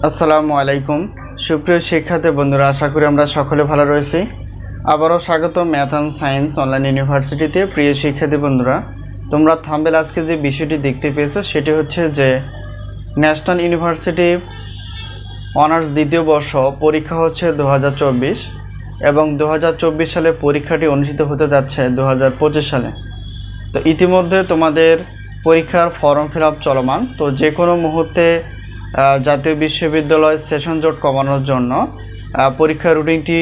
আসসালামু আলাইকুম সুপ্রিয় শিক্ষার্থী বন্ধুরা, আশা করি আমরা সকলে ভালো রয়েছি। আবারও স্বাগত ম্যাথ অ্যান্ড সায়েন্স অনলাইন ইউনিভার্সিটিতে। প্রিয় শিক্ষার্থী বন্ধুরা, তোমরা থাম্বনেল আজকে যে বিষয়টি দেখতে পেয়েছো সেটি হচ্ছে যে ন্যাশনাল ইউনিভার্সিটি অনার্স দ্বিতীয় বর্ষ পরীক্ষা হচ্ছে 2024 এবং 2024 সালে পরীক্ষাটি অনুষ্ঠিত হতে যাচ্ছে 2025 সালে। তো ইতিমধ্যে তোমাদের পরীক্ষার ফর্ম ফিল আপ চলমান। তো যে কোনো মুহূর্তে জাতীয় বিশ্ববিদ্যালয় সেশন জট কমানোর জন্য পরীক্ষার রুটিনটি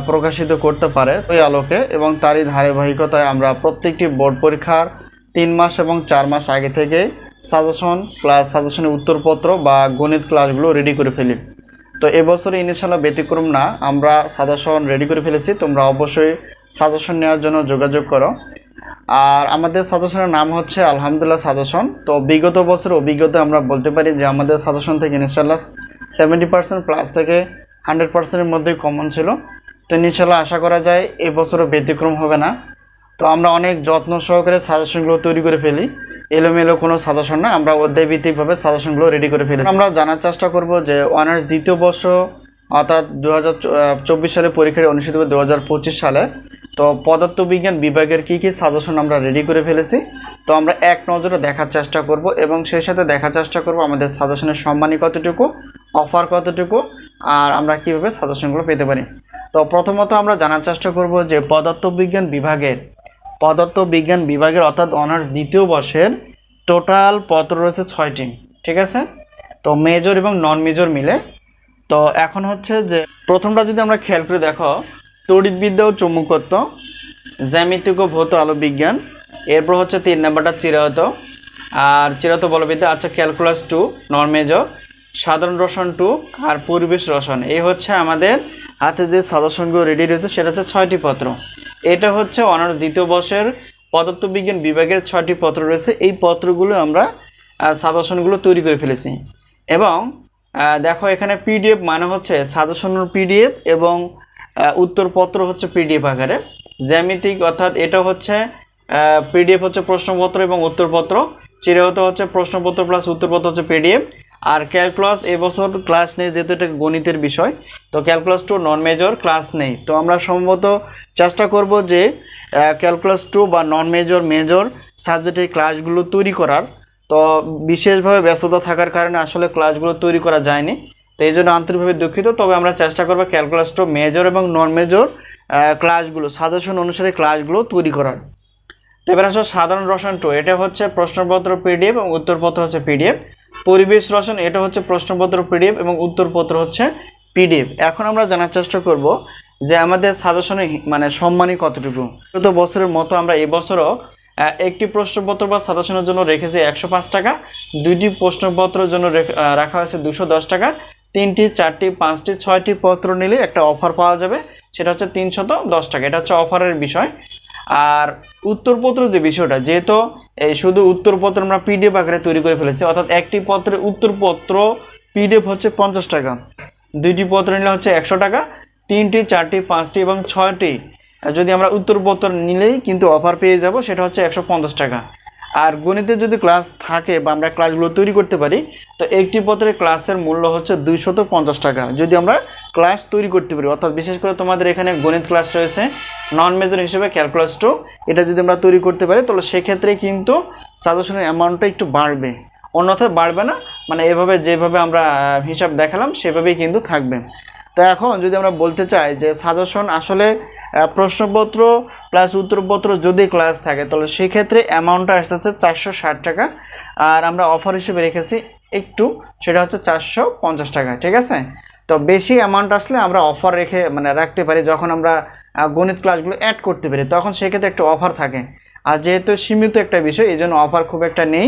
প্রকাশিত করতে পারে ওই আলোকে, এবং তারই ধারাবাহিকতায় আমরা প্রত্যেকটি বোর্ড পরীক্ষার 3 মাস এবং 4 মাস আগে থেকে সাজেশন প্লাস সাজেশনের উত্তরপত্র বা গণিত ক্লাসগুলো রেডি করে ফেলি। তো এবছরে ইনশাআল্লাহ ব্যতিক্রম না, আমরা সাজেশন রেডি করে ফেলেছি। তোমরা অবশ্যই সাজেশন নেওয়ার জন্য যোগাযোগ করো। আর আমাদের সাজেশনের নাম হচ্ছে আলহামদুলিল্লাহ সাজেশন। তো বিগত বছরের অভিজ্ঞতা আমরা বলতে পারি যে আমাদের সাজেশন থেকে ইনশাআল্লাহ 70% প্লাস থেকে 100%-এর মধ্যেই কমন ছিল। তো ইনশাআল্লাহ আশা করা যায় এবছরও ব্যতিক্রম হবে না। তো আমরা অনেক যত্ন সহকারে সাজেশনগুলো তৈরি করে ফেলি, এলোমেলো কোনো সাজেশন না, আমরা অধ্যায়ভিত্তিকভাবে সাজেশনগুলো রেডি করে ফেলি। আমরা জানার চেষ্টা করব যে অনার্স দ্বিতীয় বর্ষ অর্থাৎ 2024 সালে পরীক্ষাটি অনুষ্ঠিত হবে 2025 সালে। তো পদার্থবিজ্ঞান বিভাগের কী কী সাজেশন আমরা রেডি করে ফেলেছি, তো আমরা এক নজরে দেখার চেষ্টা করব এবং সেই সাথে দেখার চেষ্টা করব আমাদের সাজেশনের সম্মানী কতটুকু, অফার কতটুকু, আর আমরা কীভাবে সাজেশনগুলো পেতে পারি। তো প্রথমত আমরা জানার চেষ্টা করব যে পদার্থবিজ্ঞান বিভাগের অর্থাৎ অনার্স দ্বিতীয় বর্ষের টোটাল পত্র রয়েছে 6টি, ঠিক আছে। তো মেজর এবং নন মেজর মিলে। তো এখন হচ্ছে যে প্রথমটা যদি আমরা খেয়াল করে দেখো, তড়িৎবিদ্যা ও চৌম্বকত্ব, জ্যামিতিক ও ভৌত আলো বিজ্ঞান, এরপর হচ্ছে 3 নাম্বারটা চিরায়ত আর চিরায়ত বলবিদ্যা, আচ্ছা ক্যালকুলাস 2 নন মেজর, সাধারণ রসায়ন 2 আর পরিবেশ রসায়ন। এই হচ্ছে আমাদের হাতে যে সাজেশনগুলো রেডি রয়েছে, সেটা হচ্ছে 6টি পত্র। এটা হচ্ছে অনার্স দ্বিতীয় বর্ষের পদার্থবিজ্ঞান বিভাগের 6টি পত্র রয়েছে। এই পত্রগুলো আমরা সাজেশনগুলো তৈরি করে ফেলেছি। এবং দেখো এখানে পিডিএফ মানে হচ্ছে সাজেশনের পিডিএফ এবং উত্তরপত্র হচ্ছে পিডিএফ আকারে। জ্যামিতিক অর্থাৎ এটা হচ্ছে পিডিএফ হচ্ছে প্রশ্নপত্র এবং উত্তরপত্র, চিরায়ত হচ্ছে প্রশ্নপত্র প্লাস উত্তরপত্র হচ্ছে পিডিএফ। আর ক্যালকুলাস এবছর ক্লাস নেই, যেহেতু এটা গণিতের বিষয়, তো ক্যালকুলাস 2 নন মেজর ক্লাস নেই। তো আমরা সম্ভবত চেষ্টা করব যে ক্যালকুলাস 2 বা নন মেজর সাবজেক্টের ক্লাসগুলো তৈরি করার। তো বিশেষভাবে ব্যস্ততা থাকার কারণে আসলে ক্লাসগুলো তৈরি করা যায়নি, তো এই জন্য আন্তরিকভাবে দুঃখিত। তবে আমরা চেষ্টা করব ক্যালকুলাস 2 মেজর এবং নন মেজর ক্লাসগুলো সাজেশন অনুসারে ক্লাসগুলো তৈরি করার। তো এবার আসলে সাধারণ রসায়ন 2, এটা হচ্ছে প্রশ্নপত্র পিডিএফ এবং উত্তরপত্র হচ্ছে পিডিএফ। পরিবেশ রসায়ন, এটা হচ্ছে প্রশ্নপত্র পিডিএফ এবং উত্তরপত্র হচ্ছে পিডিএফ। এখন আমরা জানার চেষ্টা করব যে আমাদের সাজেশনে মানে সম্মানী কতটুকু। গত বছরের মতো আমরা এবছরও একটি প্রশ্নপত্র বা সাজেশনের জন্য রেখেছি 105 টাকা, 2টি প্রশ্নপত্রের জন্য রাখা হয়েছে 210 টাকা, 3টি 4টি 5টি 6টি পত্র নিলে একটা অফার পাওয়া যাবে, সেটা হচ্ছে 310 টাকা। এটা হচ্ছে অফারের বিষয়। আর উত্তরপত্র যে বিষয়টা, যেহেতু এই শুধু উত্তরপত্র আমরা পিডিএফ আকারে তৈরি করে ফেলেছি, অর্থাৎ একটি পত্রের উত্তরপত্র পিডিএফ হচ্ছে 50 টাকা, 2টি পত্র নিলে হচ্ছে 100 টাকা, 3টি 4টি 5টি এবং 6টি যদি আমরা উত্তরপত্র নিলেই কিন্তু অফার পেয়ে যাব, সেটা হচ্ছে 150 টাকা। আর গণিতের যদি ক্লাস থাকে বা আমরা ক্লাসগুলো তৈরি করতে পারি, তো একটি পত্রের ক্লাসের মূল্য হচ্ছে 250 টাকা যদি আমরা ক্লাস তৈরি করতে পারি। অর্থাৎ বিশেষ করে তোমাদের এখানে গণিত ক্লাস রয়েছে নন মেজর হিসেবে ক্যালকুলাস 2, এটা যদি আমরা তৈরি করতে পারি তাহলে সেক্ষেত্রে কিন্তু সাজেশনের অ্যামাউন্টটা একটু বাড়বে, অন্যথায় বাড়বে না। মানে এভাবে যেভাবে আমরা হিসাব দেখালাম সেভাবেই কিন্তু থাকবে। তো এখন যদি আমরা বলতে চাই যে সাজেশন আসলে প্রশ্নপত্র প্লাস উত্তরপত্র যদি ক্লাস থাকে তাহলে সেক্ষেত্রে অ্যামাউন্টটা আসতেছে 460 টাকা, আর আমরা অফার হিসেবে রেখেছি একটু, সেটা হচ্ছে 450 টাকা, ঠিক আছে। তো বেশি অ্যামাউন্ট আসলে আমরা অফার রেখে মানে রাখতে পারি, যখন আমরা গণিত ক্লাসগুলো অ্যাড করতে পারি তখন সেক্ষেত্রে একটা অফার থাকে। আর যেহেতু সীমিত একটা বিষয়, এই জন্য অফার খুব একটা নেই।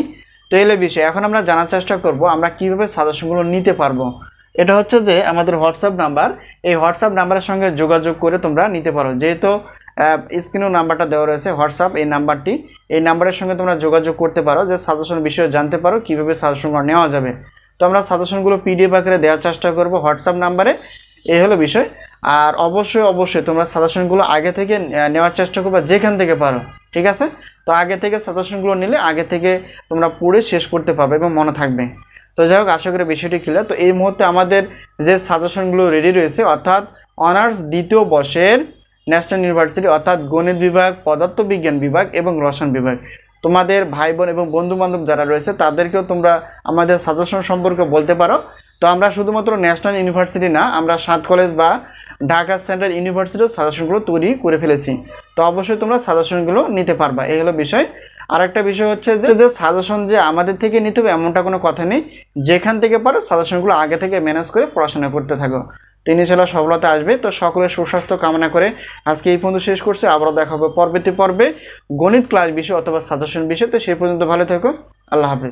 তো এলে বিষয় এখন আমরা জানার চেষ্টা করব আমরা কীভাবে সাজেশনগুলো নিতে পারবো। এটা হচ্ছে যে আমাদের হোয়াটসঅ্যাপ নাম্বার, এই হোয়াটসঅ্যাপ নাম্বারের সঙ্গে যোগাযোগ করে তোমরা নিতে পারো। যেহেতু স্ক্রিনেও নাম্বারটা দেওয়া রয়েছে হোয়াটসঅ্যাপ এই নাম্বারটি, এই নাম্বারের সঙ্গে তোমরা যোগাযোগ করতে পারো যে সাজেশন বিষয়ে জানতে পারো কীভাবে সাজেশনগুলো নেওয়া যাবে। তো আমরা সাজেশনগুলো পিডিএফ আকারে দেওয়ার চেষ্টা করব হোয়াটসঅ্যাপ নাম্বারে, এই হলো বিষয়। আর অবশ্যই তোমরা সাজেশনগুলো আগে থেকে নেওয়ার চেষ্টা করবে যেখান থেকে পারো, ঠিক আছে। তো আগে থেকে সাজেশনগুলো নিলে আগে থেকে তোমরা পড়ে শেষ করতে পারবে এবং মনে থাকবে। তো যাই হোক, আশা করি বিষয়টি ক্লিয়ার। তো এই মুহূর্তে আমাদের যে সাজেশনগুলো রেডি রয়েছে, অর্থাৎ অনার্স দ্বিতীয় বর্ষের ন্যাশনাল ইউনিভার্সিটি অর্থাৎ গণিত বিভাগ, পদার্থবিজ্ঞান বিভাগ এবং রসায়ন বিভাগ, তোমাদের ভাই বোন এবং বন্ধু বান্ধব যারা রয়েছে তাদেরকেও তোমরা আমাদের সাজেশন সম্পর্কে বলতে পারো। তো আমরা শুধুমাত্র ন্যাশনাল ইউনিভার্সিটি না, আমরা 7 কলেজ বা ঢাকা সেন্ট্রাল ইউনিভার্সিটিও সাজেশনগুলো তৈরি করে ফেলেছি। তো অবশ্যই তোমরা সাজেশনগুলো নিতে পারবা, এই হলো বিষয়। আর একটা বিষয় হচ্ছে যে সাজেশন যে আমাদের থেকে নিতে হবে এমনটা কোনো কথা নেই, যেখান থেকে পারো সাজেশনগুলো আগে থেকে ম্যানেজ করে পড়াশোনা করতে থাকো। তিনি ইনশাআল্লাহ সফলতা আসবে। তো সকলের সুস্বাস্থ্য কামনা করে আজকে এই পর্যন্ত শেষ করছি। আবারও দেখা হবে পরবর্তী পর্বে গণিত ক্লাস বিষয় অথবা সাজেশন বিষয়। তো সেই পর্যন্ত ভালো থেকো, আল্লাহ হাফেজ।